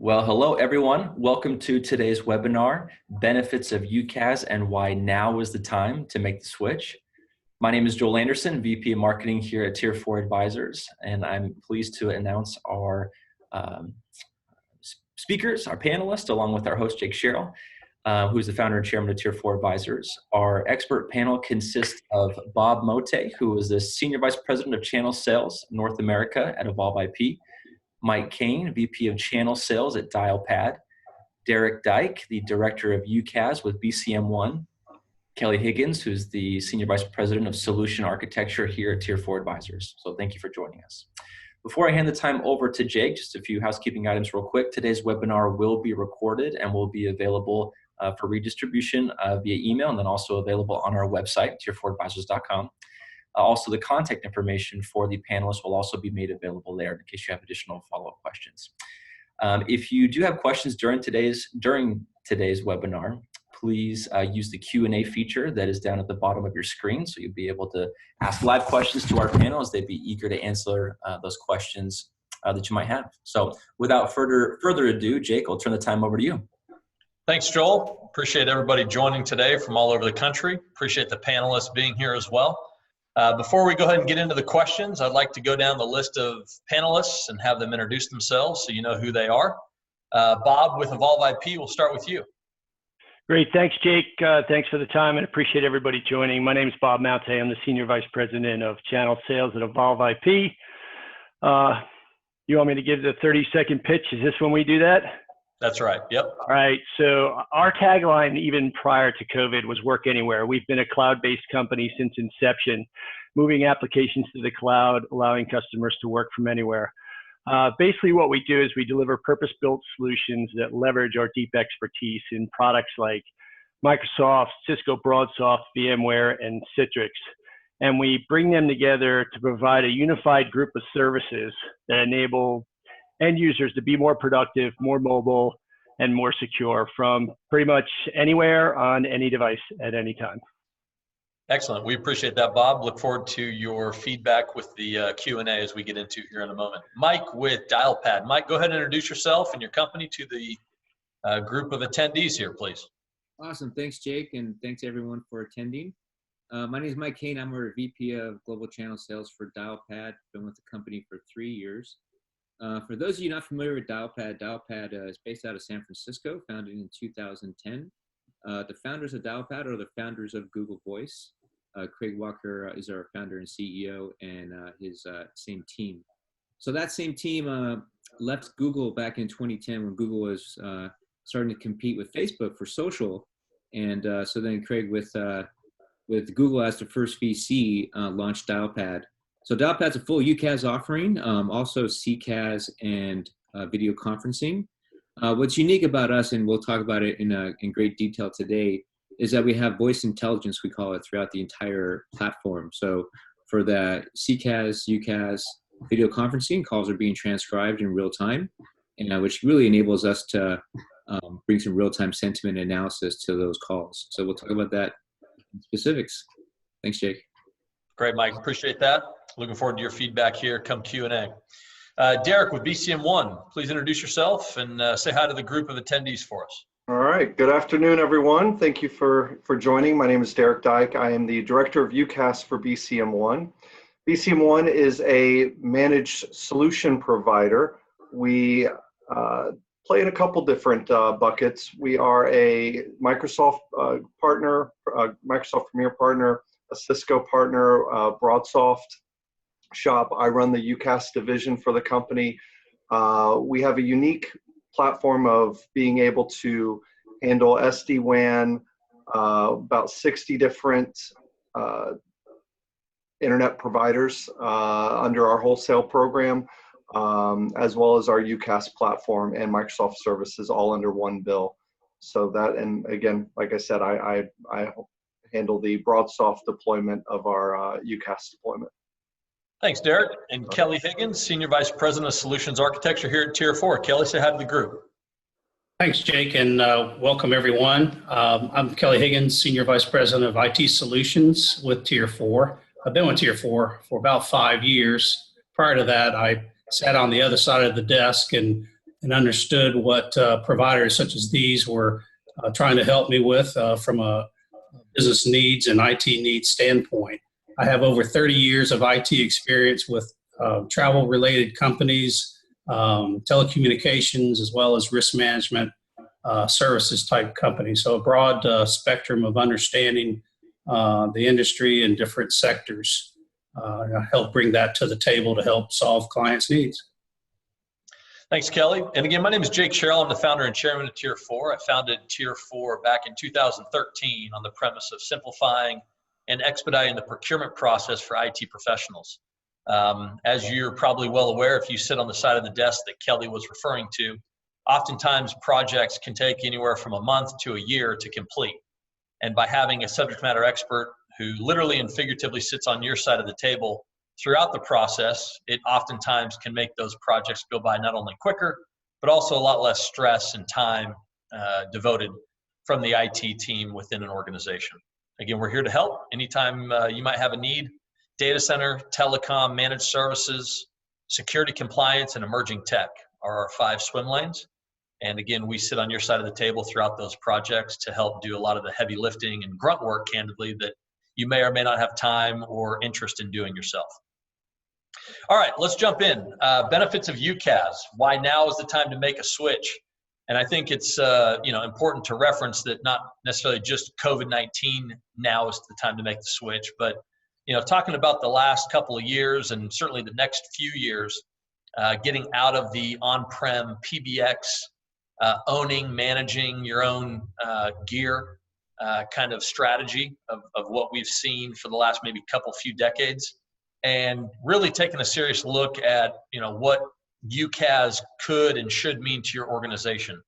Well, hello everyone. Welcome to today's webinar, Benefits of UCaaS and Why Now is the Time to Make the Switch. My name is Joel Anderson, VP of Marketing here at Tier4 Advisors, and I'm pleased to announce our speakers, our panelists, along with our host, Jake Sherrill, who is the founder and chairman of Tier4 Advisors. Our expert panel consists of Bob Maute, who is the Senior Vice President of Channel Sales, North America at Evolve IP, Mike Kane, VP of Channel Sales at Dialpad, Derrick Dike, the Director of UCaaS with BCMOne, Kelly Higgins, who's the Senior Vice President of Solution Architecture here at Tier4 Advisors. So thank you for joining us. Before I hand the time over to Jake, just a few housekeeping items real quick. Today's webinar will be recorded and will be available for redistribution via email, and then also available on our website, tier4advisors.com. Also, the contact information for the panelists will also be made available there in case you have additional follow-up questions. If you do have questions during today's webinar, please use the Q&A feature that is down at the bottom of your screen. So you'll be able to ask live questions to our panelists. They'd be eager to answer those questions that you might have. So without further ado, Jake, I'll turn the time over to you. Thanks, Joel. Appreciate everybody joining today from all over the country. Appreciate the panelists being here as well. Before we go ahead and get into the questions, I'd like to go down the list of panelists and have them introduce themselves so you know who they are. Bob with Evolve IP, we'll start with you. Great, thanks Jake. Thanks for the time and appreciate everybody joining. My name is Bob Maute. I'm the Senior Vice President of Channel Sales at Evolve IP. You want me to give the 30-second pitch? Is this when we do that? That's right, yep. All right, so our tagline even prior to COVID was work anywhere. We've been a cloud-based company since inception, moving applications to the cloud, allowing customers to work from anywhere. Basically what we do is we deliver purpose-built solutions that leverage our deep expertise in products like Microsoft, Cisco BroadSoft, VMware, and Citrix. And we bring them together to provide a unified group of services that enable end users to be more productive, more mobile, and more secure from pretty much anywhere on any device at any time. Excellent. We appreciate that, Bob. Look forward to your feedback with the Q&A as we get into here in a moment. Mike with Dialpad. Mike, go ahead and introduce yourself and your company to the group of attendees here, please. Awesome. Thanks, Jake, and thanks everyone for attending. My name is Mike Kane. I'm a VP of Global Channel Sales for Dialpad. Been with the company for 3 years. For those of you not familiar with Dialpad, Dialpad is based out of San Francisco, founded in 2010. The founders of Dialpad are the founders of Google Voice. Craig Walker is our founder and CEO, and his same team. So that same team left Google back in 2010 when Google was starting to compete with Facebook for social. And so then Craig, with Google as the first VC, launched Dialpad. So Dialpad's a full UCaaS offering, also CCaaS and video conferencing. What's unique about us, and we'll talk about it in great detail today, is that we have voice intelligence, we call it, throughout the entire platform. So for the CCaaS, UCaaS, video conferencing, calls are being transcribed in real time, and which really enables us to bring some real-time sentiment analysis to those calls. So we'll talk about that in specifics. Thanks, Jake. Great, Mike. Appreciate that. Looking forward to your feedback here come Q&A. Derrick with BCMOne, please introduce yourself and say hi to the group of attendees for us. All right. Good afternoon, everyone. Thank you for joining. My name is Derrick Dike. I am the Director of UCaaS for BCMOne. BCMOne is a managed solution provider. We play in a couple different buckets. We are a Microsoft partner, Microsoft Premier partner, a Cisco partner, BroadSoft shop. I run the UCaaS division for the company. We have a unique platform of being able to handle SD-WAN, about 60 different internet providers under our wholesale program, as well as our UCaaS platform and Microsoft services all under one bill. So that, and again, like I said, I handle the BroadSoft deployment of our UCaaS deployment. Thanks, Derrick. And Kelly Higgins, Senior Vice President of Solutions Architecture here at Tier4. Kelly, say hi to the group. Thanks, Jake, and welcome everyone. I'm Kelly Higgins, Senior Vice President of IT Solutions with Tier4. I've been with Tier4 for about 5 years. Prior to that, I sat on the other side of the desk and and understood what providers such as these were trying to help me with from a business needs and IT needs standpoint. I have over 30 years of IT experience with travel-related companies, telecommunications, as well as risk management services type companies. So a broad spectrum of understanding the industry and different sectors. I help bring that to the table to help solve clients' needs. Thanks, Kelly. And again, my name is Jake Sherrill. I'm the founder and chairman of Tier4. I founded Tier4 back in 2013 on the premise of simplifying and expediting the procurement process for IT professionals. As you're probably well aware, if you sit on the side of the desk that Kelly was referring to, oftentimes projects can take anywhere from a month to a year to complete. And by having a subject matter expert who literally and figuratively sits on your side of the table throughout the process, it oftentimes can make those projects go by not only quicker, but also a lot less stress and time devoted from the IT team within an organization. Again, we're here to help. Anytime you might have a need, data center, telecom, managed services, security compliance, and emerging tech are our 5 swim lanes. And again, we sit on your side of the table throughout those projects to help do a lot of the heavy lifting and grunt work, candidly, that you may or may not have time or interest in doing yourself. All right, let's jump in. Benefits of UCaaS. Why now is the time to make a switch? And I think it's important to reference that not necessarily just COVID-19 now is the time to make the switch, but talking about the last couple of years and certainly the next few years, getting out of the on-prem PBX, owning, managing your own gear kind of strategy of what we've seen for the last maybe few decades, and really taking a serious look at what UCaaS could and should mean to your organization.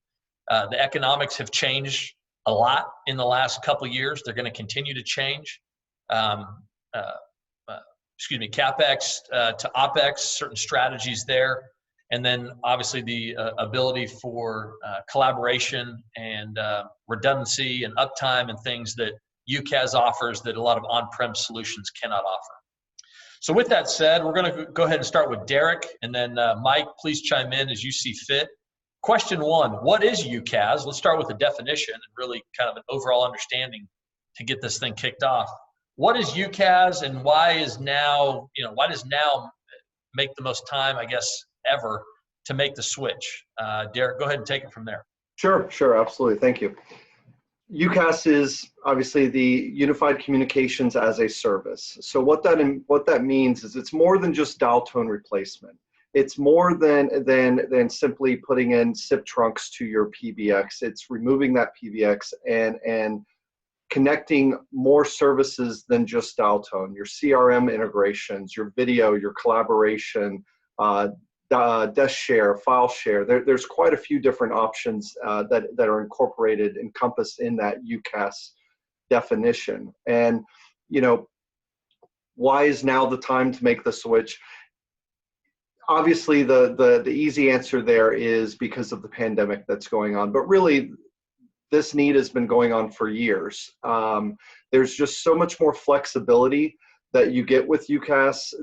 The economics have changed a lot in the last couple of years. They're going to continue to change. CapEx to OpEx, certain strategies there. And then obviously the ability for collaboration and redundancy and uptime and things that UCaaS offers that a lot of on-prem solutions cannot offer. So with that said, we're going to go ahead and start with Derrick, and then Mike, please chime in as you see fit. Question 1, what is UCaaS? Let's start with the definition and really kind of an overall understanding to get this thing kicked off. What is UCaaS, and why does now make the most time, I guess, ever to make the switch? Derrick, go ahead and take it from there. Sure, absolutely. Thank you. UCaaS is obviously the Unified Communications as a Service. So what that means is it's more than just dial tone replacement. It's more than simply putting in SIP trunks to your PBX. It's removing that PBX and connecting more services than just dial tone. Your CRM integrations, your video, your collaboration, desk share, file share. There's quite a few different options that are encompassed in that UCaaS definition. And why is now the time to make the switch? Obviously, the easy answer there is because of the pandemic that's going on. But really, this need has been going on for years. There's just so much more flexibility that you get with UCaaS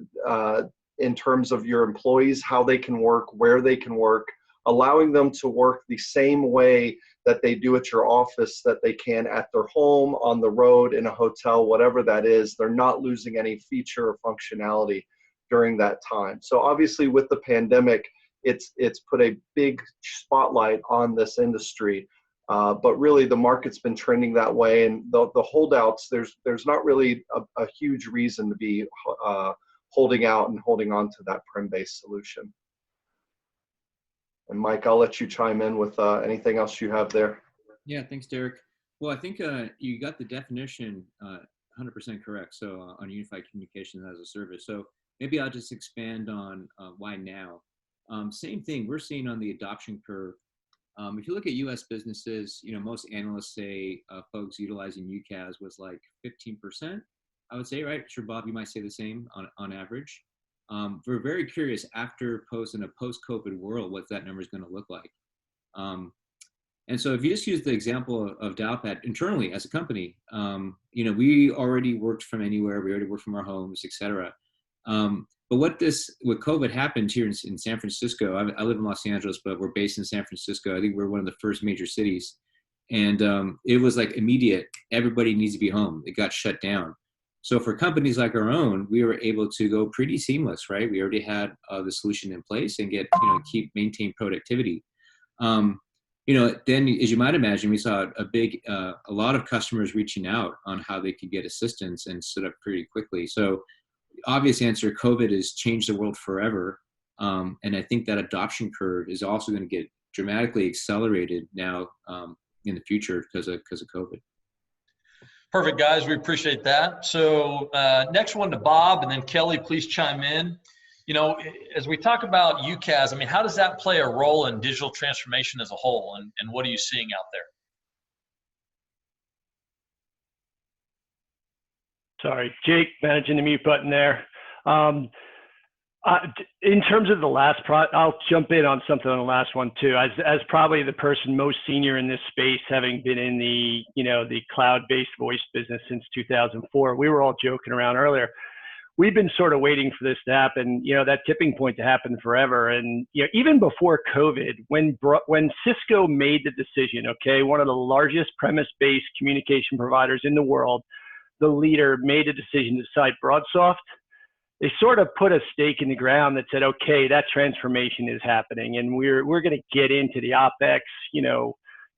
in terms of your employees, how they can work, where they can work, allowing them to work the same way that they do at your office, that they can at their home, on the road, in a hotel, whatever that is. They're not losing any feature or functionality during that time. So obviously with the pandemic, it's put a big spotlight on this industry. But really the market's been trending that way, and the holdouts, there's not really a huge reason to be holding out and holding on to that prem-based solution. And Mike, I'll let you chime in with anything else you have there. Yeah, thanks, Derrick. Well, I think you got the definition 100% correct. So on Unified Communications as a Service. So maybe I'll just expand on why now. Same thing we're seeing on the adoption curve. If you look at U.S. businesses, most analysts say folks utilizing UCaaS was like 15%. I would say, right? Sure, Bob, you might say the same on average. We're very curious after in a post-COVID world, what that number is going to look like. And so if you just use the example of Dialpad internally as a company, we already worked from anywhere. We already worked from our homes, et cetera. But But what COVID happened here in San Francisco, I live in Los Angeles, but we're based in San Francisco. I think we're one of the first major cities. And it was like immediate, everybody needs to be home. It got shut down. So for companies like our own, we were able to go pretty seamless, right? We already had the solution in place and maintain productivity. Then as you might imagine, we saw a lot of customers reaching out on how they could get assistance and stood up pretty quickly. So obvious answer, COVID has changed the world forever. And I think that adoption curve is also going to get dramatically accelerated now in the future because of COVID. Perfect, guys. We appreciate that. So next one to Bob, and then Kelly, please chime in. As we talk about UCaaS, I mean, how does that play a role in digital transformation as a whole, and what are you seeing out there? Sorry, Jake, managing the mute button there. In terms of the last I'll jump in on something on the last one too. As probably the person most senior in this space, having been in the cloud-based voice business since 2004, we were all joking around earlier. We've been sort of waiting for this to happen, that tipping point to happen forever. And even before COVID, when Cisco made the decision, one of the largest premise-based communication providers in the world, the leader made a decision to decide BroadSoft, they sort of put a stake in the ground that said, okay, that transformation is happening, and we're going to get into the OpEx,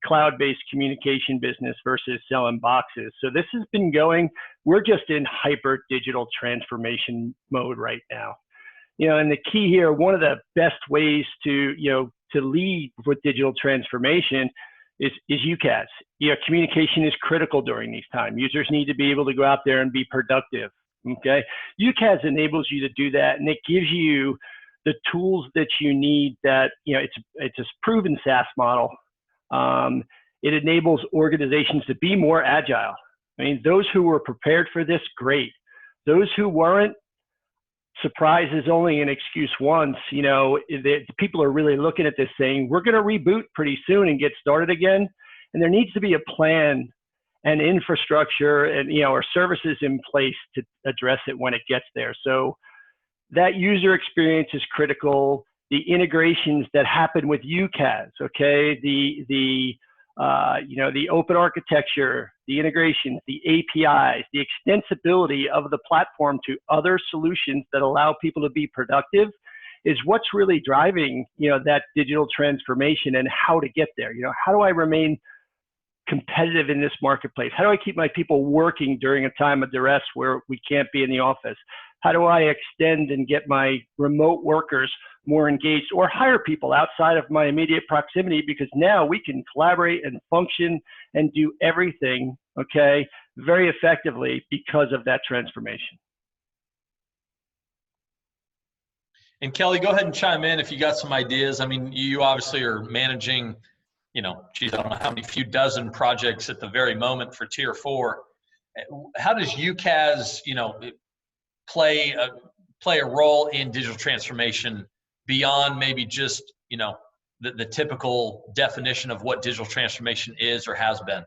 cloud-based communication business versus selling boxes. So this has been going. We're just in hyper digital transformation mode right now. And the key here, one of the best ways to lead with digital transformation is UCaaS. Communication is critical during these times. Users need to be able to go out there and be productive. Okay, UCaaS enables you to do that, and it gives you the tools that you need. That it's a proven SaaS model. It enables organizations to be more agile. I mean, those who were prepared for this, great. Those who weren't, surprise is only an excuse once. The people are really looking at this saying, we're going to reboot pretty soon and get started again, and there needs to be a plan and infrastructure and or services in place to address it when it gets there. So that user experience is critical. The integrations that happen with UCaaS, the open architecture, the integrations, the APIs, the extensibility of the platform to other solutions that allow people to be productive is what's really driving that digital transformation and how to get there. How do I remain competitive in this marketplace? How do I keep my people working during a time of duress where we can't be in the office? How do I extend and get my remote workers more engaged, or hire people outside of my immediate proximity, because now we can collaborate and function and do everything, very effectively because of that transformation. And Kelly, go ahead and chime in if you got some ideas. I mean, you obviously are managing I don't know how many few dozen projects at the very moment for Tier 4. How does UCaaS, play a role in digital transformation beyond maybe just, the typical definition of what digital transformation is or has been?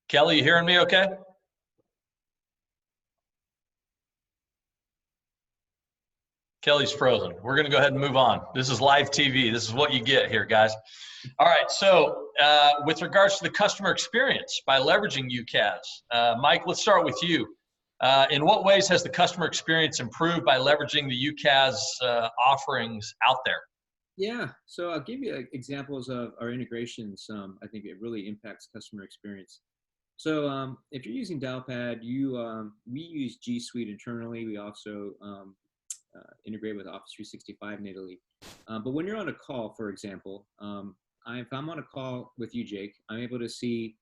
Kelly, you hearing me okay? Kelly's frozen. We're going to go ahead and move on. This is live TV. This is what you get here, guys. All right. So with regards to the customer experience by leveraging UCaaS, Mike, let's start with you. In what ways has the customer experience improved by leveraging the UCaaS offerings out there? Yeah. So I'll give you examples of our integrations. I think it really impacts customer experience. So if you're using Dialpad, we use G Suite internally. We also integrate with Office 365 natively. But when you're on a call, for example, if I'm on a call with you, Jake, I'm able to see,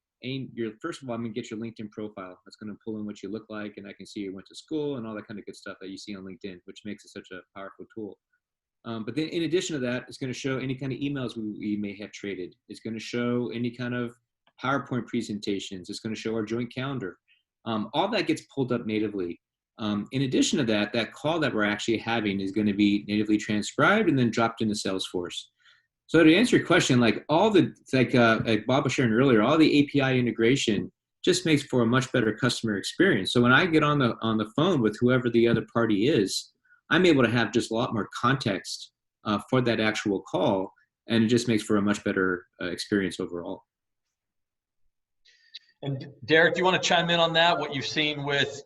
first of all, I'm going to get your LinkedIn profile. That's going to pull in what you look like, and I can see you went to school and all that kind of good stuff that you see on LinkedIn, which makes it such a powerful tool. But then in addition to that, it's going to show any kind of emails we may have traded. It's going to show any kind of PowerPoint presentations. It's going to show our joint calendar. All that gets pulled up natively. In addition to that call that we're actually having is going to be natively transcribed and then dropped into Salesforce. So to answer your question, like like Bob was sharing earlier, all the API integration just makes for a much better customer experience. So when I get on the phone with whoever the other party is, I'm able to have just a lot more context for that actual call, and it just makes for a much better experience overall. And Derrick, do you want to chime in on that? What you've seen with,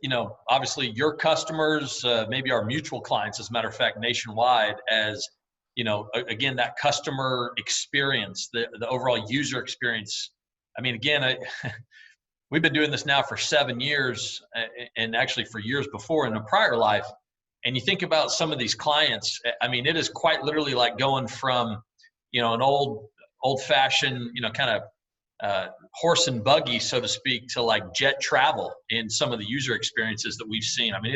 obviously your customers, maybe our mutual clients, as a matter of fact, nationwide, as, again, that customer experience, the overall user experience. I mean, again, we've been doing this now for 7 years, and actually for years before in a prior life. And you think about some of these clients, I mean, it is quite literally like going from, an old-fashioned, kind of horse and buggy, so to speak, to like jet travel in some of the user experiences that we've seen. I mean,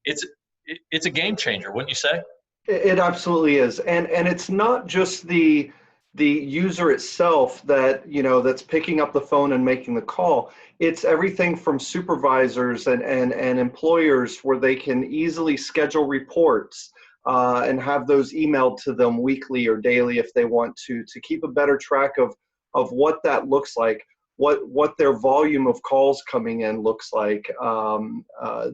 it's a game changer, wouldn't you say? It absolutely is, and it's not just the user itself that that's picking up the phone and making the call. It's everything from supervisors and employers where they can easily schedule reports and have those emailed to them weekly or daily if they want to keep a better track of what that looks like, what their volume of calls coming in looks like.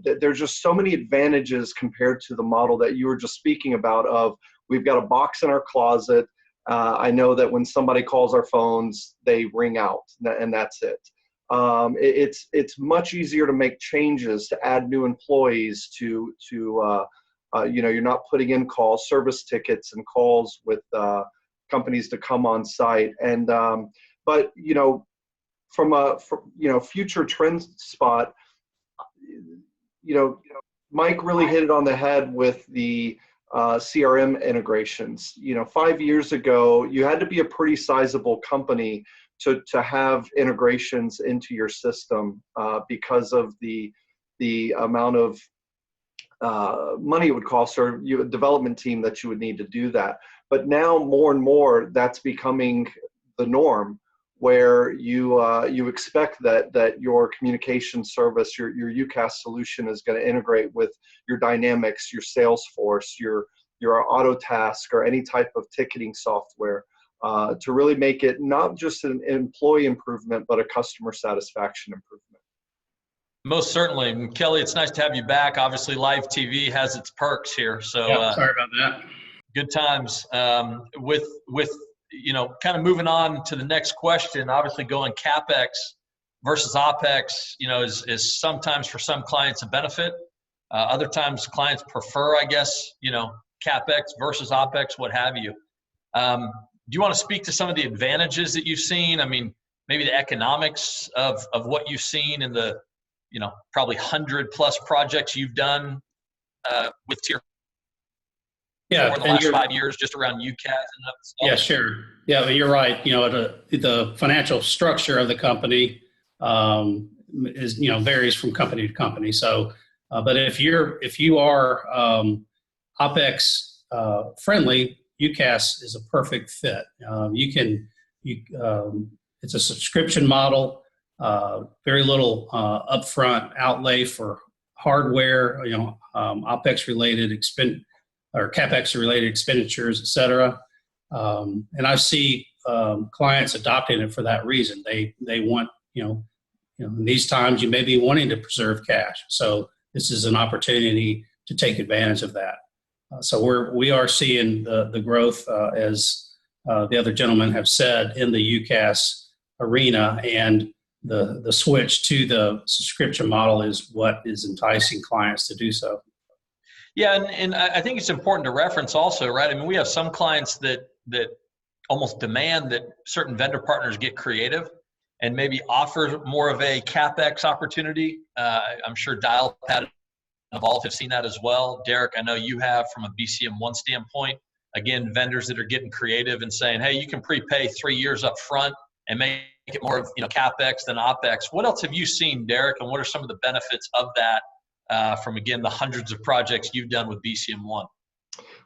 There's just so many advantages compared to the model that you were just speaking about of we've got a box in our closet. I know that when somebody calls our phones, they ring out, and that's it. It's much easier to make changes, to add new employees, to you're not putting in call service tickets and calls with companies to come on site. And but from a future trend spot, Mike really hit it on the head with the CRM integrations. 5 years ago, you had to be a pretty sizable company to have integrations into your system because of the amount of money it would cost, or a development team that you would need to do that. But now more and more, that's becoming the norm, where you expect that your communication service, your UCaaS solution is going to integrate with your Dynamics, your Salesforce, your Autotask, or any type of ticketing software to really make it not just an employee improvement, but a customer satisfaction improvement. Most certainly. And Kelly, it's nice to have you back. Obviously, live TV has its perks here. So yeah, sorry about that. Good times. With kind of moving on to the next question, obviously going CapEx versus OpEx, is sometimes for some clients a benefit. Other times clients prefer, I guess, CapEx versus OpEx, what have you. Do you want to speak to some of the advantages that you've seen? I mean, maybe the economics of what you've seen in the, probably 100+ projects you've done with Tier4 over the last 5 years, just around UCaaS and that stuff? Yeah, sure. Yeah, but you're right. The financial structure of the company is varies from company to company. So, but if you are OpEx friendly, UCaaS is a perfect fit. It's a subscription model. Very little upfront outlay for hardware. OpEx related or CapEx related expenditures, et cetera. And I see clients adopting it for that reason. They want, in these times you may be wanting to preserve cash. So this is an opportunity to take advantage of that. So we are seeing the growth as the other gentlemen have said in the UCaaS arena, and the switch to the subscription model is what is enticing clients to do so. Yeah, and I think it's important to reference also, right? I mean, we have some clients that almost demand that certain vendor partners get creative and maybe offer more of a CapEx opportunity. I'm sure Dialpad and Evolve have seen that as well. Derrick, I know you have from a BCMOne standpoint. Again, vendors that are getting creative and saying, hey, you can prepay 3 years up front and make it more of CapEx than OpEx. What else have you seen, Derrick, and what are some of the benefits of that from, again, the hundreds of projects you've done with BCMOne?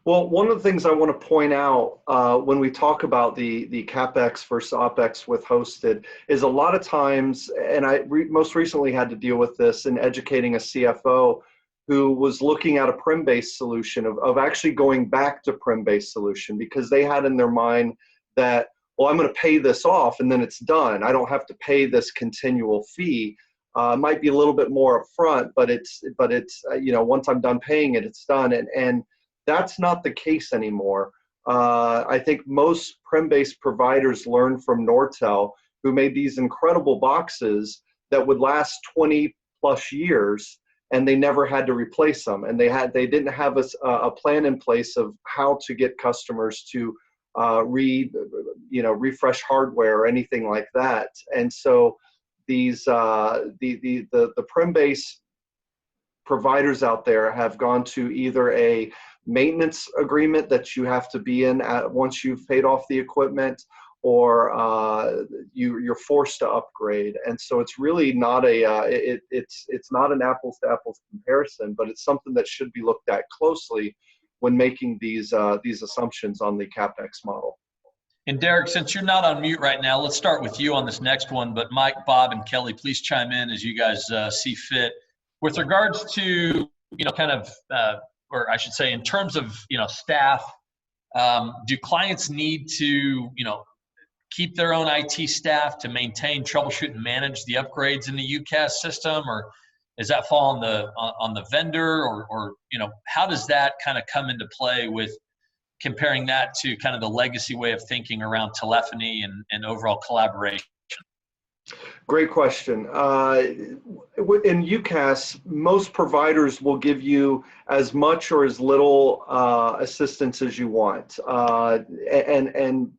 Well, one of the things I want to point out when we talk about the CapEx versus OpEx with hosted is a lot of times, and I most recently had to deal with this in educating a CFO who was looking at a prem-based solution of actually going back to prem-based solution because they had in their mind that, well, I'm going to pay this off and then it's done. I don't have to pay this continual fee. It might be a little bit more upfront, but it's once I'm done paying it, it's done. And that's not the case anymore. I think most prem-based providers learned from Nortel, who made these incredible boxes that would last 20 plus years, and they never had to replace them. And they didn't have a plan in place of how to get customers to refresh hardware or anything like that. And so these the prem-based providers out there have gone to either a maintenance agreement that you have to be in once you've paid off the equipment, or you're forced to upgrade. And so it's really not it's not an apples to apples comparison, but it's something that should be looked at closely when making these assumptions on the CapEx model. And Derrick, since you're not on mute right now, let's start with you on this next one. But Mike, Bob, and Kelly, please chime in as you guys see fit. With regards to, or I should say, in terms of, staff, do clients need to, keep their own IT staff to maintain, troubleshoot, and manage the upgrades in the UCaaS system, or does that fall on the vendor, or how does that kind of come into play with comparing that to kind of the legacy way of thinking around telephony and overall collaboration? Great question. In UCaaS, most providers will give you as much or as little assistance as you want. And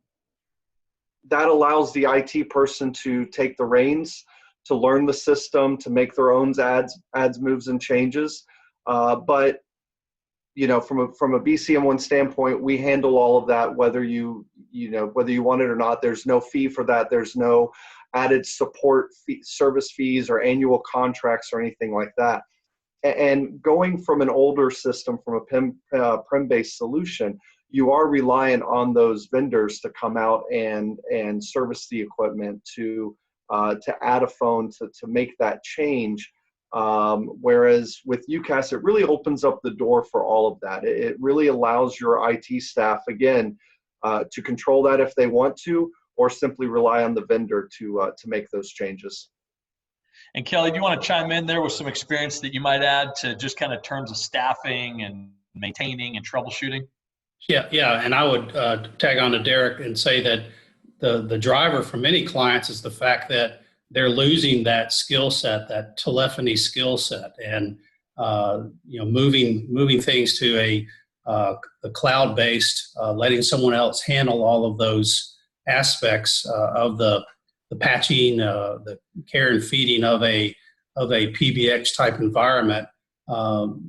that allows the IT person to take the reins, to learn the system, to make their own adds, moves, and changes. But from a BCMOne standpoint, we handle all of that, whether you want it or not. There's no fee for that. There's no added support service fees or annual contracts or anything like that. And going from an older system, from a prem-based solution, you are reliant on those vendors to come out and service the equipment, to add a phone, to make that change. Whereas with UCaaS, it really opens up the door for all of that. It really allows your IT staff, again, to control that if they want to, or simply rely on the vendor to make those changes. And Kelly, do you want to chime in there with some experience that you might add to just kind of terms of staffing and maintaining and troubleshooting? Yeah, and I would tag on to Derrick and say that the driver for many clients is the fact that they're losing that skill set, that telephony skill set, and moving things to a cloud-based, letting someone else handle all of those aspects of the patching, the care and feeding of a PBX type environment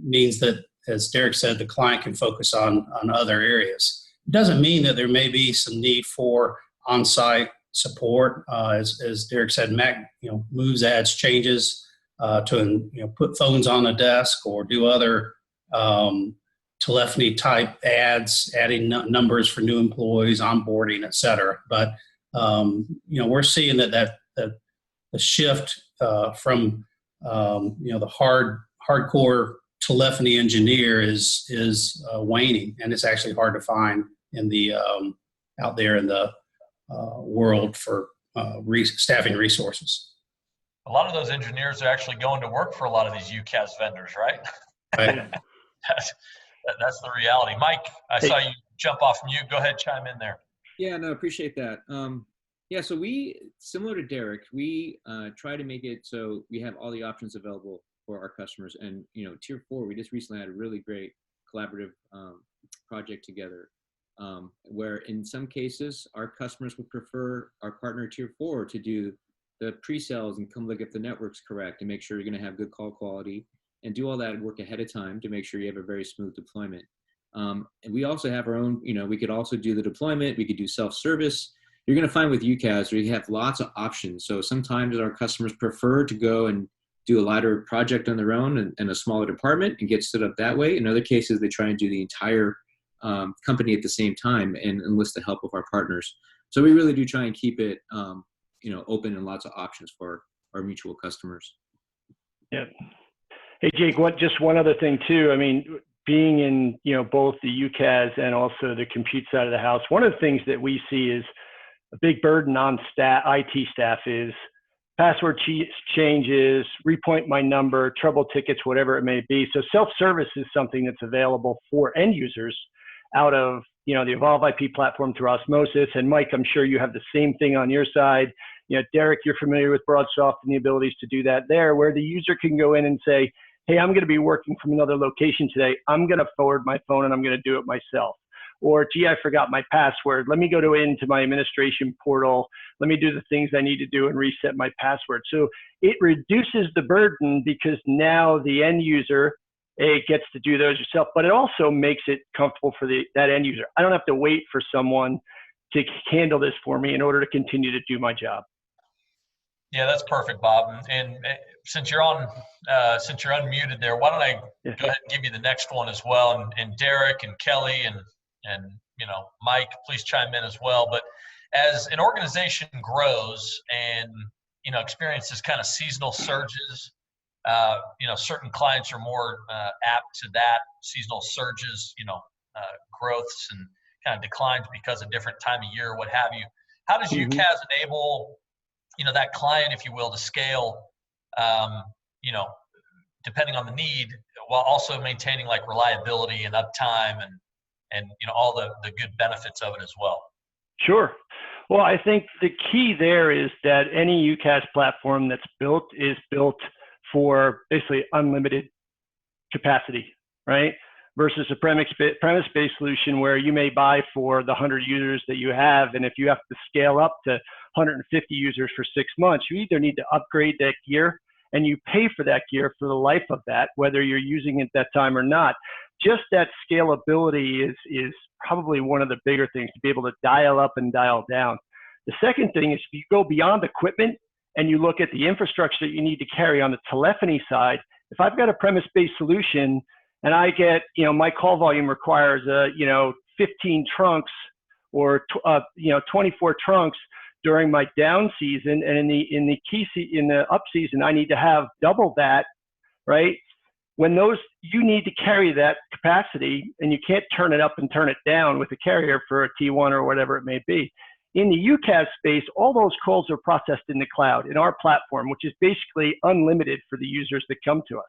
means that, as Derrick said, the client can focus on other areas. It doesn't mean that there may be some need for on-site support. As Derrick said, Mac moves, adds, changes to put phones on the desk or do other telephony type ads, adding numbers for new employees, onboarding, et cetera. But we're seeing that the shift from the hardcore telephony engineer is waning, and it's actually hard to find in the out there in the world for staffing resources. A lot of those engineers are actually going to work for a lot of these UCaaS vendors, right? Right. That's the reality. Mike, I saw you jump off mute. Go ahead, chime in there. Yeah, no, appreciate that. So we, similar to Derrick, we try to make it so we have all the options available for our customers. And Tier 4, we just recently had a really great collaborative project together, where in some cases our customers would prefer our partner Tier 4 to do the pre-sales and come look if the network's correct and make sure you're going to have good call quality and do all that work ahead of time to make sure you have a very smooth deployment. And we also have our own, we could also do the deployment. We could do self-service. You're going to find with UCaaS, we have lots of options. So sometimes our customers prefer to go and do a lighter project on their own and a smaller department and get stood up that way. In other cases, they try and do the entire company at the same time and enlist the help of our partners. So we really do try and keep it, open and lots of options for our mutual customers. Yeah. Hey, Jake, just one other thing too. I mean, being in, both the UCaaS and also the compute side of the house, one of the things that we see is a big burden on IT staff is password changes, repoint my number, trouble tickets, whatever it may be. So self-service is something that's available for end users out of, the Evolve IP platform through osmosis. And Mike, I'm sure you have the same thing on your side. Derrick, you're familiar with BroadSoft and the abilities to do that there, where the user can go in and say, hey, I'm going to be working from another location today. I'm going to forward my phone and I'm going to do it myself. Or, gee, I forgot my password. Let me go into my administration portal. Let me do the things I need to do and reset my password. So it reduces the burden because now the end user gets to do those yourself, but it also makes it comfortable for that end user. I don't have to wait for someone to handle this for me in order to continue to do my job. Yeah, that's perfect, Bob. And since you're unmuted there, why don't I go ahead and give you the next one as well? And Derrick and Kelly and Mike, please chime in as well. But as an organization grows and experiences kind of seasonal surges, certain clients are more apt to that seasonal surges, growths and kind of declines because of different time of year, what have you. How does UCaaS enable that client, if you will, to scale, depending on the need, while also maintaining like reliability and uptime and all the good benefits of it as well? Sure. Well, I think the key there is that any UCaaS platform that's built is built for basically unlimited capacity, right? Versus a premise-based solution where you may buy for the 100 users that you have, and if you have to scale up to 150 users for 6 months, you either need to upgrade that gear and you pay for that gear for the life of that, whether you're using it that time or not. Just that scalability is probably one of the bigger things, to be able to dial up and dial down. The second thing is, if you go beyond equipment and you look at the infrastructure that you need to carry on the telephony side, if I've got a premise-based solution and I get, my call volume requires, 15 trunks or 24 trunks during my down season, and in the up season I need to have double that, right? When you need to carry that capacity, and you can't turn it up and turn it down with a carrier for a T1 or whatever it may be. In the UCaaS space, all those calls are processed in the cloud in our platform, which is basically unlimited for the users that come to us.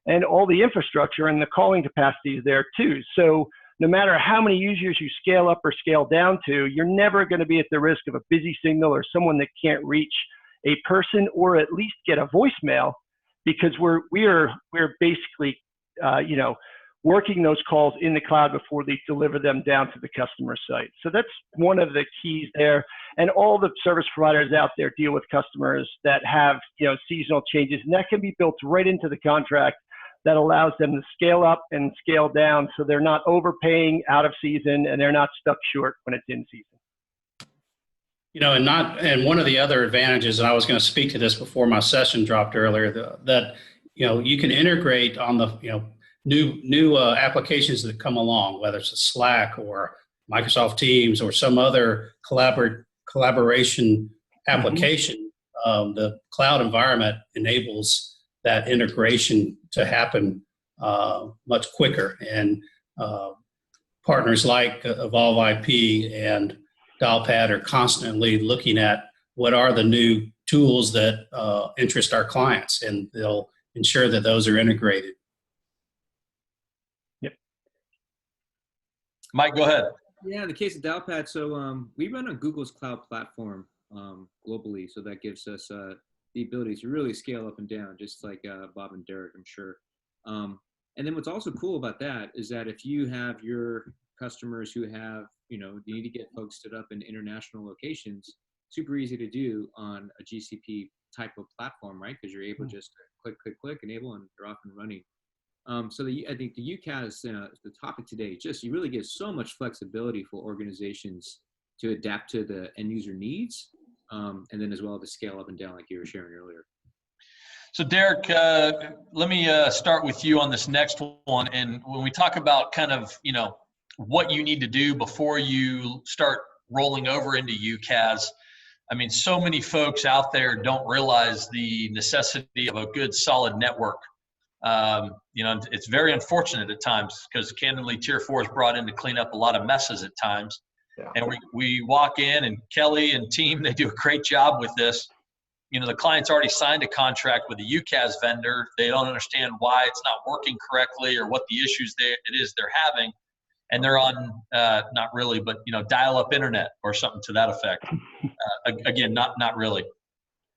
And all the infrastructure and the calling capacity is there too. So no matter how many users you scale up or scale down to, you're never going to be at the risk of a busy signal or someone that can't reach a person or at least get a voicemail, because we're basically working those calls in the cloud before they deliver them down to the customer site. So that's one of the keys there. And all the service providers out there deal with customers that have seasonal changes, and that can be built right into the contract. That allows them to scale up and scale down, so they're not overpaying out of season and they're not stuck short when it's in season. And one of the other advantages, and I was going to speak to this before my session dropped earlier, that you can integrate on the new applications that come along, whether it's a Slack or Microsoft Teams or some other collaboration application. The cloud environment enables that integration to happen much quicker. And partners like Evolve IP and Dialpad are constantly looking at what are the new tools that interest our clients, and they'll ensure that those are integrated. Yep. Mike, go ahead. Yeah, in the case of Dialpad, so we run on Google's cloud platform globally, so that gives us the ability to really scale up and down, just like Bob and Derrick, I'm sure. And then what's also cool about that is that if you have your customers who have, you need to get folks stood up in international locations, super easy to do on a GCP type of platform, right? Because you're able to just click, enable, and they're off and running. So I think the UCaaS, the topic today, you really gives so much flexibility for organizations to adapt to the end user needs, and then as well to scale up and down like you were sharing earlier. So Derrick, let me start with you on this next one. And when we talk about kind of, what you need to do before you start rolling over into UCaaS, I mean, so many folks out there don't realize the necessity of a good, solid network. It's very unfortunate at times because candidly, Tier 4 is brought in to clean up a lot of messes at times. And we walk in, and Kelly and team, they do a great job with this. The client's already signed a contract with a UCaaS vendor. They don't understand why it's not working correctly or what the issues it is they're having. And they're on, not really, but, dial-up internet or something to that effect. Again, not really.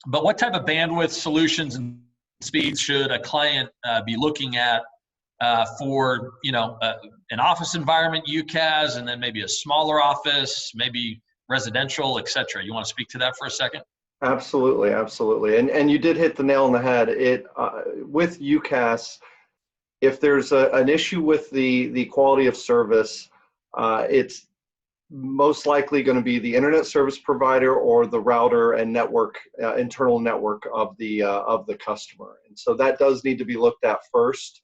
But what type of bandwidth solutions and speeds should a client be looking at for, an office environment UCaaS, and then maybe a smaller office, maybe residential, et cetera? You want to speak to that for a second? Absolutely, absolutely. And you did hit the nail on the head. With UCaaS, if there's an issue with the quality of service, it's most likely going to be the internet service provider or the router and network, internal network of the customer. And so that does need to be looked at first,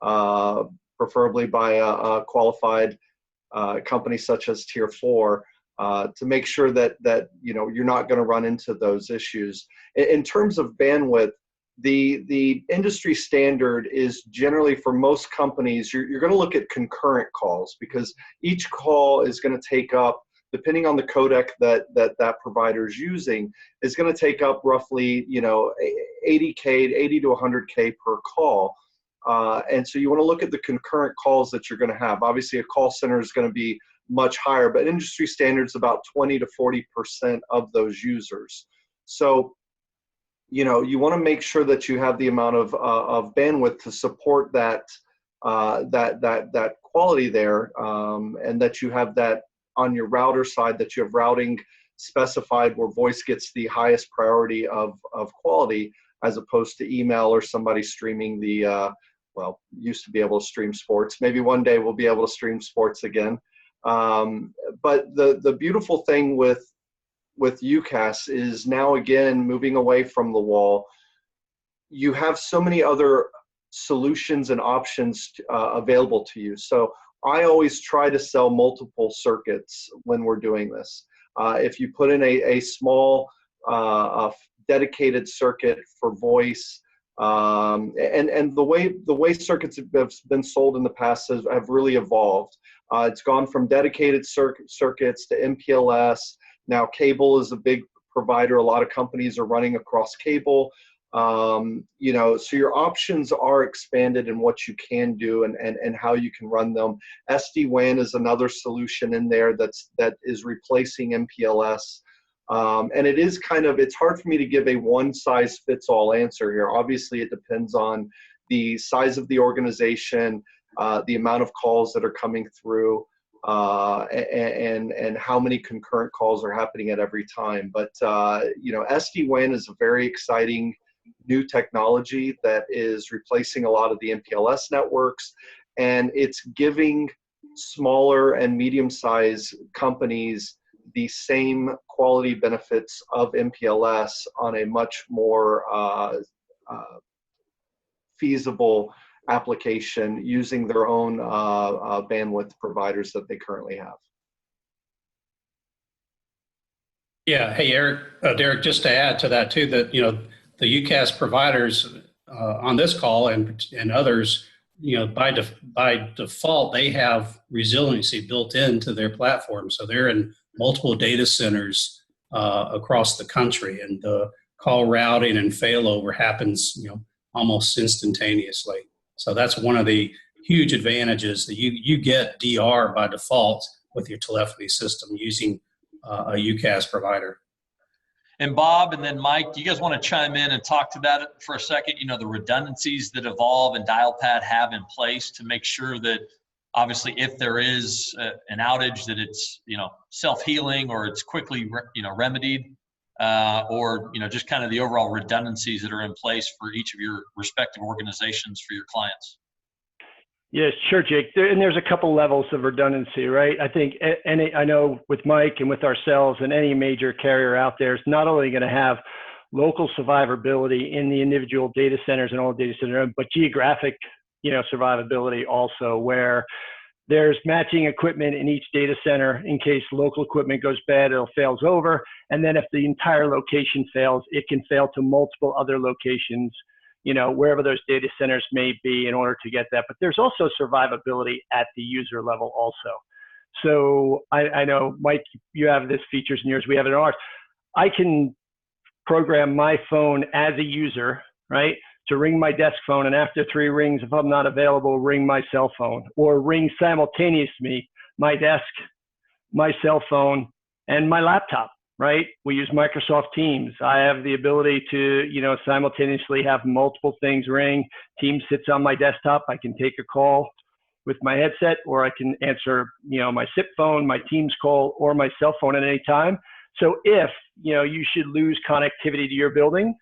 preferably by a qualified company such as Tier4. To make sure that you're not going to run into those issues. In terms of bandwidth, the industry standard is generally, for most companies, you're going to look at concurrent calls, because each call is going to take up, depending on the codec that provider is using, is going to take up roughly 80 to 100K per call. And so you want to look at the concurrent calls that you're going to have. Obviously, a call center is going to be much higher, but industry standards about 20 to 40% of those users. So, you want to make sure that you have the amount of bandwidth to support that quality there, and that you have that on your router side, that you have routing specified where voice gets the highest priority of quality, as opposed to email or somebody streaming used to be able to stream sports. Maybe one day we'll be able to stream sports again. But the beautiful thing with UCaaS is now, again, moving away from the wall, you have so many other solutions and options available to you. So I always try to sell multiple circuits when we're doing this. If you put in a small dedicated circuit for voice, and the way circuits have been sold in the past have really evolved. It's gone from dedicated circuits to MPLS. Now cable is a big provider. A lot of companies are running across cable. So your options are expanded in what you can do and how you can run them. SD-WAN is another solution in there that is replacing MPLS. And it's hard for me to give a one-size-fits-all answer here. Obviously, it depends on the size of the organization, the amount of calls that are coming through, and how many concurrent calls are happening at every time. But SD-WAN is a very exciting new technology that is replacing a lot of the MPLS networks, and it's giving smaller and medium-sized companies the same quality benefits of MPLS on a much more feasible application, using their own bandwidth providers that they currently have. Yeah. Hey, Derrick, just to add to that too, that the UCaaS providers on this call and others, by default, they have resiliency built into their platform. So they're in multiple data centers across the country, and the call routing and failover happens, almost instantaneously. So that's one of the huge advantages, that you get DR by default with your telephony system using a UCaaS provider. And Bob and then Mike, do you guys want to chime in and talk to that for a second? The redundancies that Evolve and Dialpad have in place to make sure that, obviously, if there is an outage, that it's self-healing, or it's quickly remedied, or just kind of the overall redundancies that are in place for each of your respective organizations for your clients. Yes, sure, Jake. And there's a couple levels of redundancy, right? I think, and I know with Mike and with ourselves and any major carrier out there is not only going to have local survivability in the individual data centers and all data centers, but geographic, survivability also, where there's matching equipment in each data center in case local equipment goes bad, it'll fails over. And then if the entire location fails, it can fail to multiple other locations, wherever those data centers may be, in order to get that. But there's also survivability at the user level also. So I know, Mike, you have this features in yours, we have it in ours. I can program my phone as a user, right, to ring my desk phone, and after 3 rings, if I'm not available, ring my cell phone, or ring simultaneously my desk, my cell phone, and my laptop, right? We use Microsoft Teams. I have the ability to, simultaneously have multiple things ring. Teams sits on my desktop. I can take a call with my headset, or I can answer, my SIP phone, my Teams call, or my cell phone at any time. So if, you should lose connectivity to your building,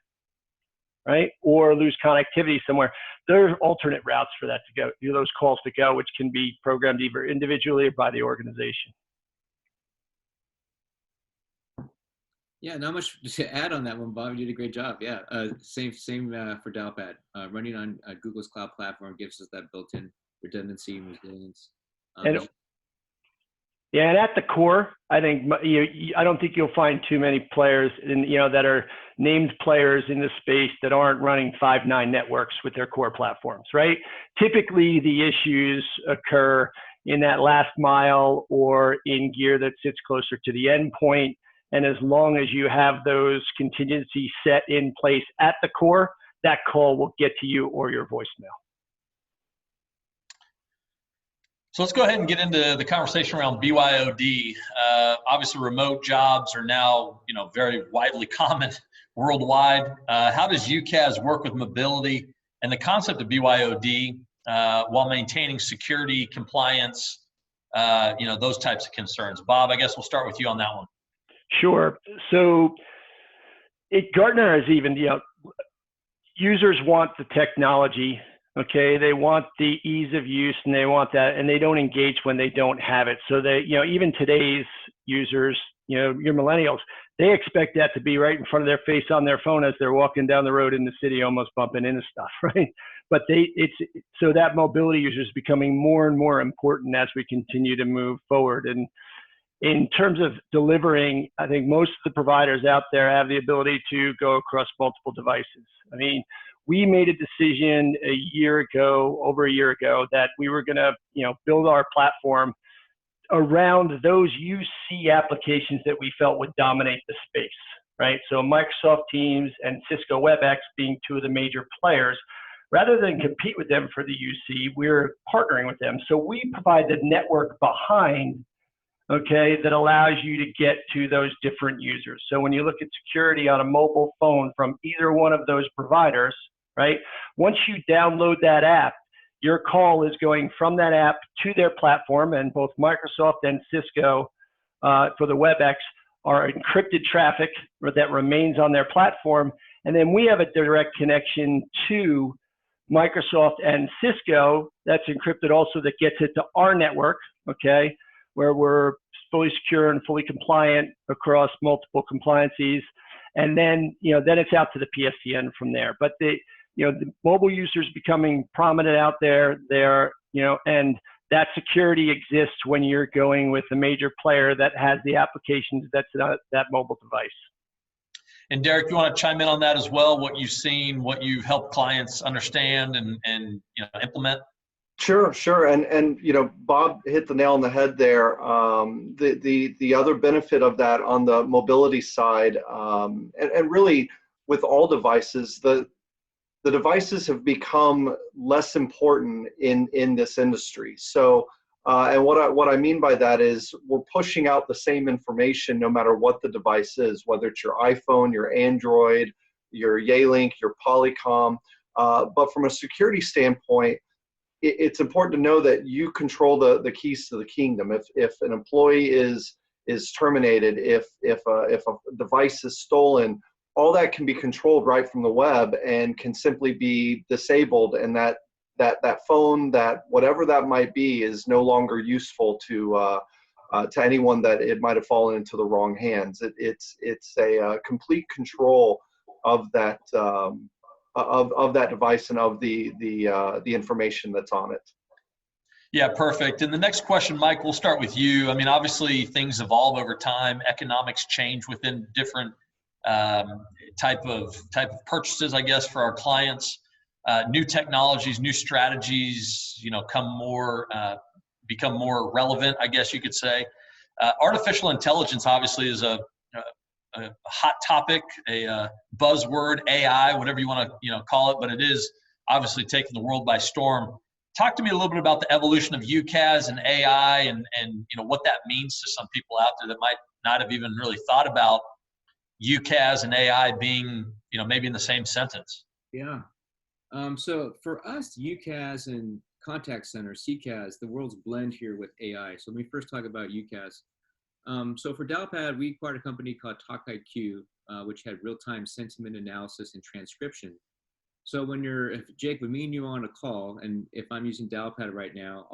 right, or lose connectivity somewhere, there are alternate routes for that to go, those calls to go, which can be programmed either individually or by the organization. Yeah, not much to add on that one, Bob. You did a great job. Yeah, same for Dialpad. Running on Google's cloud platform gives us that built-in redundancy and resilience. And at the core, I think I don't think you'll find too many players that are named players in the space that aren't running 5.9 networks with their core platforms, right? Typically, the issues occur in that last mile or in gear that sits closer to the endpoint. And as long as you have those contingencies set in place at the core, that call will get to you or your voicemail. So let's go ahead and get into the conversation around BYOD. Obviously, remote jobs are now, very widely common worldwide. How does UCaaS work with mobility and the concept of BYOD while maintaining security, compliance, those types of concerns? Bob, I guess we'll start with you on that one. Sure. So Gartner has even, users want the technology. Okay, they want the ease of use, and they want that, and they don't engage when they don't have it. So they, even today's users, your millennials, they expect that to be right in front of their face on their phone as they're walking down the road in the city, almost bumping into stuff, right? But so that mobility user is becoming more and more important as we continue to move forward. And in terms of delivering, I think most of the providers out there have the ability to go across multiple devices. I mean, we made a decision over a year ago, that we were going to, build our platform around those UC applications that we felt would dominate the space, right? So Microsoft Teams and Cisco WebEx being 2 of the major players. Rather than compete with them for the UC, we're partnering with them. So we provide the network behind, okay, that allows you to get to those different users. So when you look at security on a mobile phone from either one of those providers, right, once you download that app, your call is going from that app to their platform, and both Microsoft and Cisco for the WebEx are encrypted traffic that remains on their platform. And then we have a direct connection to Microsoft and Cisco that's encrypted also, that gets it to our network, okay, where we're fully secure and fully compliant across multiple compliances. And then, then it's out to the PSTN from there. But the mobile users becoming prominent out there, and that security exists when you're going with a major player that has the applications that's that mobile device. And Derrick, you want to chime in on that as well? What you've seen, what you've helped clients understand and implement? Sure. And Bob hit the nail on the head there. The other benefit of that on the mobility side, and really with all devices, the devices have become less important in this industry. So, and what I mean by that is we're pushing out the same information no matter what the device is, whether it's your iPhone, your Android, your Yealink, your Polycom. But from a security standpoint, it's important to know that you control the keys to the kingdom. If an employee is terminated, if a device is stolen, all that can be controlled right from the web and can simply be disabled, and that phone, that whatever that might be, is no longer useful to anyone that it might have fallen into the wrong hands. It's a complete control of that of that device and of the information that's on it. Yeah, perfect. And the next question, Mike, we'll start with you. I mean, obviously things evolve over time. Economics change within different type of purchases, I guess, for our clients. New technologies, new strategies, come more become more relevant, I guess you could say. Artificial intelligence obviously is a hot topic, a buzzword, AI, whatever you want to call it, but it is obviously taking the world by storm. Talk to me a little bit about the evolution of UCaaS and AI, and what that means to some people out there that might not have even really thought about UCaaS and AI being maybe in the same sentence. Yeah. So for us, UCaaS and contact center, CCaaS, the world's blend here with AI. So let me first talk about UCaaS. So for Dialpad, we acquired a company called TalkIQ, which had real-time sentiment analysis and transcription. So if Jake, with me and you are on a call, and if I'm using Dialpad right now,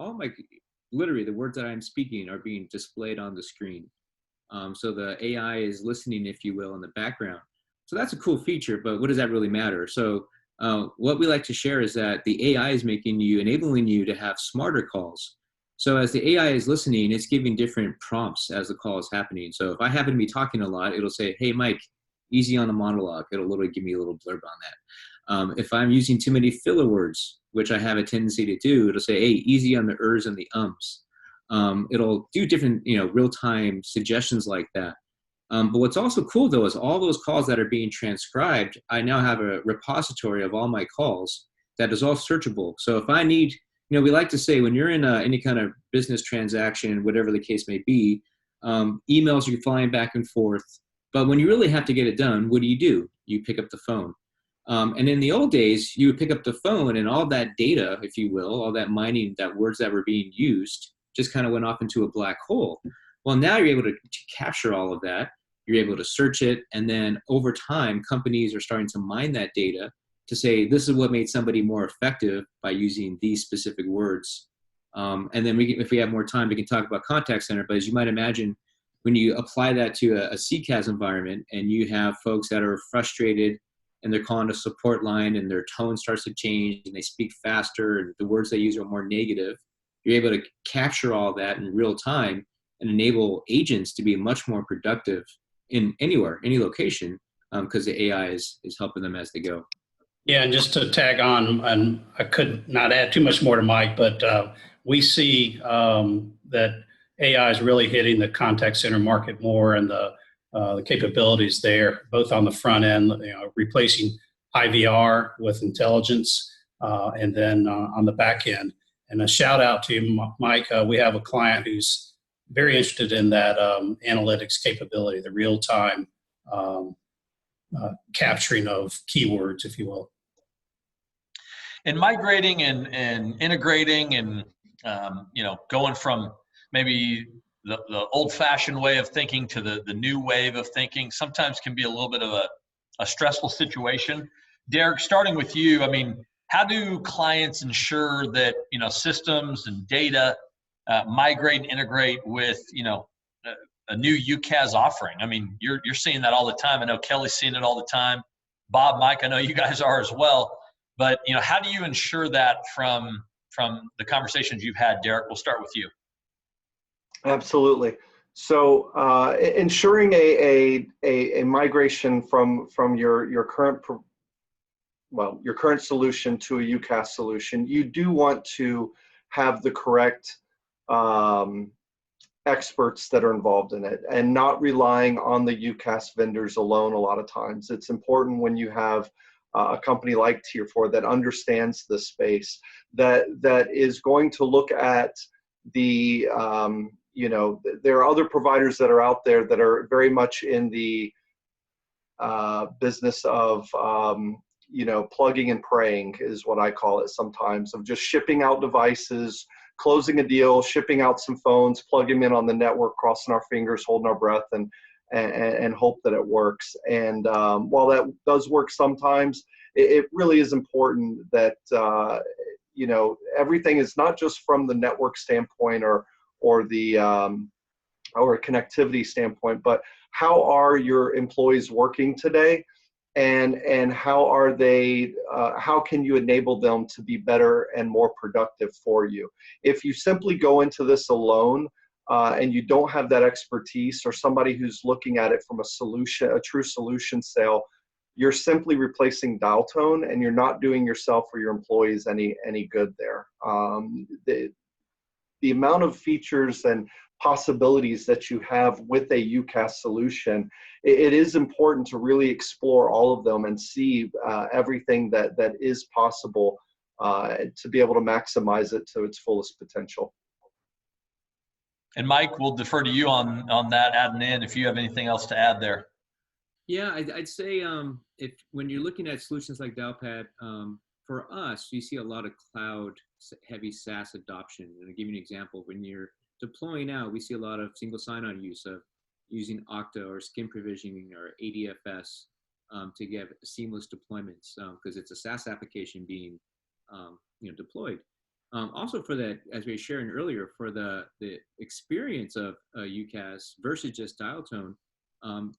literally the words that I'm speaking are being displayed on the screen. So the AI is listening, if you will, in the background. So that's a cool feature, but what does that really matter? So what we like to share is that the AI is enabling you to have smarter calls. So as the AI is listening, it's giving different prompts as the call is happening. So if I happen to be talking a lot, it'll say, hey, Mike, easy on the monologue. It'll literally give me a little blurb on that. If I'm using too many filler words, which I have a tendency to do, it'll say, hey, easy on the ers and the ums. It'll do different, real-time suggestions like that. But what's also cool, though, is all those calls that are being transcribed, I now have a repository of all my calls that is all searchable. So if I need, we like to say when you're in any kind of business transaction, whatever the case may be, emails are flying back and forth. But when you really have to get it done, what do? You pick up the phone. And in the old days, you would pick up the phone and all that data, if you will, all that mining, that words that were being used, just kind of went off into a black hole. Well, now you're able to capture all of that. You're able to search it. And then over time, companies are starting to mine that data to say, this is what made somebody more effective by using these specific words. And then if we have more time, we can talk about contact center. But as you might imagine, when you apply that to a CCaaS environment and you have folks that are frustrated and they're calling a support line and their tone starts to change and they speak faster and the words they use are more negative, you're able to capture all that in real time and enable agents to be much more productive in anywhere, any location, because the AI is helping them as they go. Yeah, and just to tag on, and I could not add too much more to Mike, but we see that AI is really hitting the contact center market more, and the capabilities there, both on the front end, replacing IVR with intelligence, and then on the back end. And a shout out to you, Mike. We have a client who's very interested in that analytics capability, the real-time capturing of keywords, if you will. And migrating and integrating and going from maybe the old-fashioned way of thinking to the new wave of thinking sometimes can be a little bit of a stressful situation. Derrick, starting with you, I mean, how do clients ensure that systems and data migrate and integrate with a new UCaaS offering? I mean, you're seeing that all the time. I know Kelly's seeing it all the time. Bob, Mike, I know you guys are as well. But how do you ensure that from the conversations you've had? Derrick, we'll start with you. Absolutely. So ensuring a migration from your current solution to a UCaaS solution, you do want to have the correct experts that are involved in it and not relying on the UCaaS vendors alone. A lot of times it's important when you have a company like Tier4 that understands the space, that is going to look at the there are other providers that are out there that are very much in the business of plugging and praying is what I call it sometimes, of just shipping out devices, closing a deal, shipping out some phones, plugging them in on the network, crossing our fingers, holding our breath, and hope that it works. And while that does work sometimes, it really is important that everything is not just from the network standpoint or the or a connectivity standpoint, but how are your employees working today, and how are they? How can you enable them to be better and more productive for you? If you simply go into this alone and you don't have that expertise or somebody who's looking at it from a true solution sale, you're simply replacing dial tone, and you're not doing yourself or your employees any good there. the amount of features and possibilities that you have with a UCaaS solution, it is important to really explore all of them and see everything that is possible to be able to maximize it to its fullest potential. And Mike, we'll defer to you on that, adding in if you have anything else to add there. Yeah, I'd say when you're looking at solutions like Dialpad, for us, we see a lot of cloud-heavy SaaS adoption. And I'll give you an example. When you're deploying out, we see a lot of single sign-on use of using Okta or skin provisioning or ADFS to get seamless deployments because it's a SaaS application being deployed. Also for that, as we were sharing earlier, for the experience of UCaaS versus just dial tone,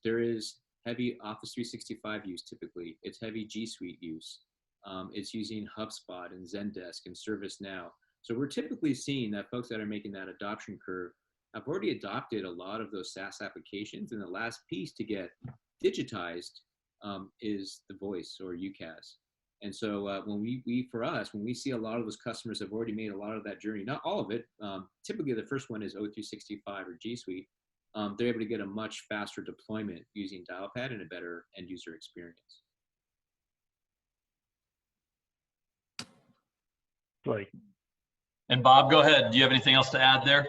there is heavy Office 365 use typically. It's heavy G Suite use. It's using HubSpot and Zendesk and ServiceNow. So we're typically seeing that folks that are making that adoption curve have already adopted a lot of those SaaS applications. And the last piece to get digitized is the voice or UCaaS. And so when we see a lot of those customers have already made a lot of that journey, not all of it. Typically the first one is O365 or G Suite. They're able to get a much faster deployment using Dialpad and a better end user experience. Like, And Bob, go ahead. Do you have anything else to add there?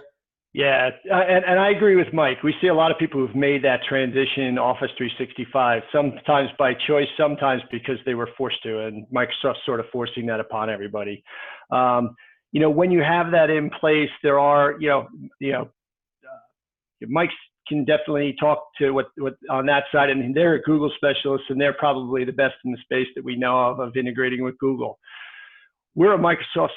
yeah, and I agree with Mike. We see a lot of people who've made that transition Office 365, sometimes by choice, sometimes because they were forced to, and Microsoft's sort of forcing that upon everybody. When you have that in place, there are, Mike can definitely talk to what on that side, and they're a Google specialist, and they're probably the best in the space that we know of integrating with Google. We're a Microsoft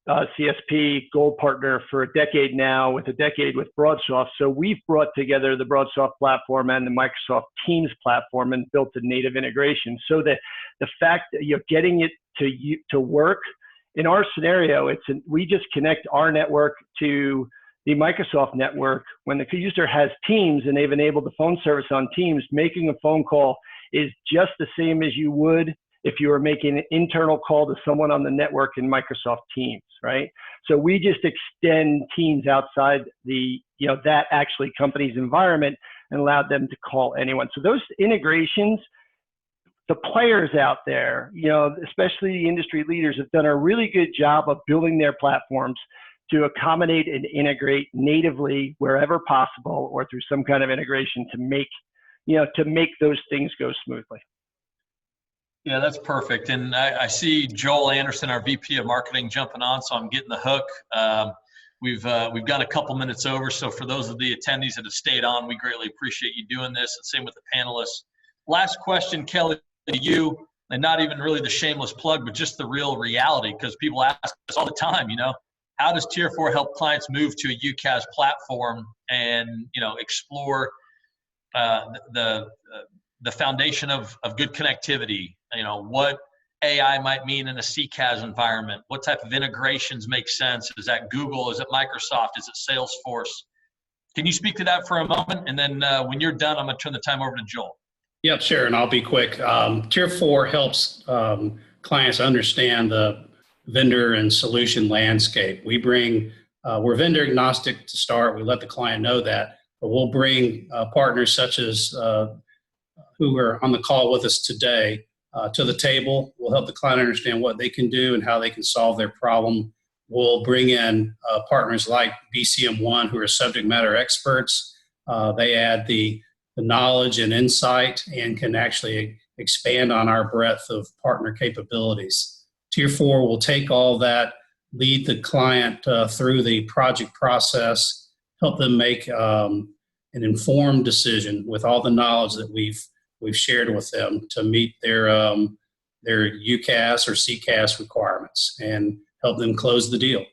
CSP Gold partner for a decade now, with a decade with BroadSoft. So we've brought together the BroadSoft platform and the Microsoft Teams platform and built a native integration. So that the fact that you're getting it to work in our scenario, we just connect our network to the Microsoft network. When the user has Teams and they've enabled the phone service on Teams, making a phone call is just the same as you would if you were making an internal call to someone on the network in Microsoft Teams, right? So we just extend Teams outside that actually company's environment and allowed them to call anyone. So those integrations, the players out there, especially the industry leaders, have done a really good job of building their platforms to accommodate and integrate natively wherever possible or through some kind of integration to make those things go smoothly. Yeah, that's perfect. And I see Joel Anderson, our VP of Marketing, jumping on, so I'm getting the hook. We've got a couple minutes over, so for those of the attendees that have stayed on, we greatly appreciate you doing this, and same with the panelists. Last question, Kelly, to you, and not even really the shameless plug, but just the real reality, because people ask us all the time, how does Tier 4 help clients move to a UCaaS platform and, explore the foundation of good connectivity? What AI might mean in a CCaaS environment? What type of integrations make sense? Is that Google? Is it Microsoft? Is it Salesforce? Can you speak to that for a moment? And then when you're done, I'm going to turn the time over to Joel. Yep, sure, and I'll be quick. Tier 4 helps clients understand the vendor and solution landscape. We're vendor agnostic to start. We let the client know that, but we'll bring partners such as who are on the call with us today to the table. We'll help the client understand what they can do and how they can solve their problem. We'll bring in partners like BCMOne, who are subject matter experts. They add the knowledge and insight and can actually expand on our breadth of partner capabilities. Tier 4 will take all that, lead the client through the project process, help them make an informed decision with all the knowledge that we've shared with them to meet their UCaaS or CCaaS requirements and help them close the deal.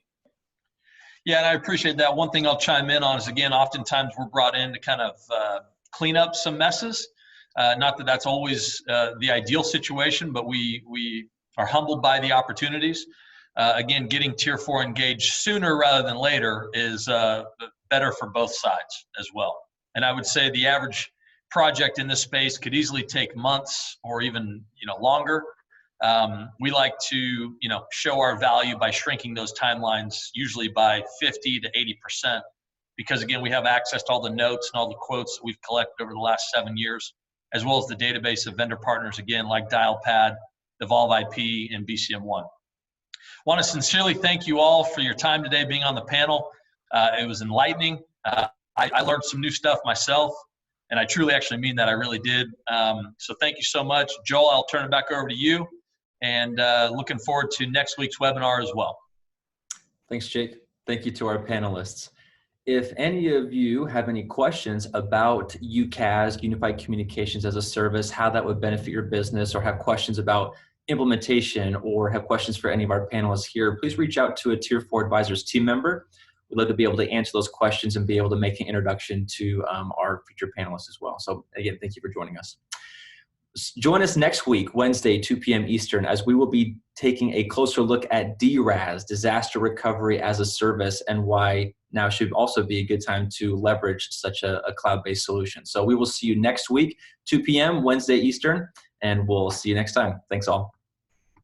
Yeah, and I appreciate that. One thing I'll chime in on is, again, oftentimes we're brought in to kind of clean up some messes. Not that that's always the ideal situation, but we are humbled by the opportunities. Again, getting Tier 4 engaged sooner rather than later is better for both sides as well. And I would say the average project in this space could easily take months or even longer. We like to, show our value by shrinking those timelines, usually by 50 to 80%, because again, we have access to all the notes and all the quotes that we've collected over the last 7 years, as well as the database of vendor partners, again, like Dialpad, Evolve IP, and BCMOne. Want to sincerely thank you all for your time today being on the panel. It was enlightening. I learned some new stuff myself, and I truly actually mean that. I really did. So thank you so much. Joel, I'll turn it back over to you, and looking forward to next week's webinar as well. Thanks, Jake. Thank you to our panelists. If any of you have any questions about UCaaS, Unified Communications as a Service, how that would benefit your business, or have questions about implementation, or have questions for any of our panelists here, please reach out to a Tier 4 Advisors team member. We'd love to be able to answer those questions and be able to make an introduction to our future panelists as well. So again, thank you for joining us. Join us next week, Wednesday, 2 p.m. Eastern, as we will be taking a closer look at DRaaS, Disaster Recovery as a Service, and why now should also be a good time to leverage such a cloud-based solution. So we will see you next week, 2 p.m. Wednesday Eastern, and we'll see you next time. Thanks all.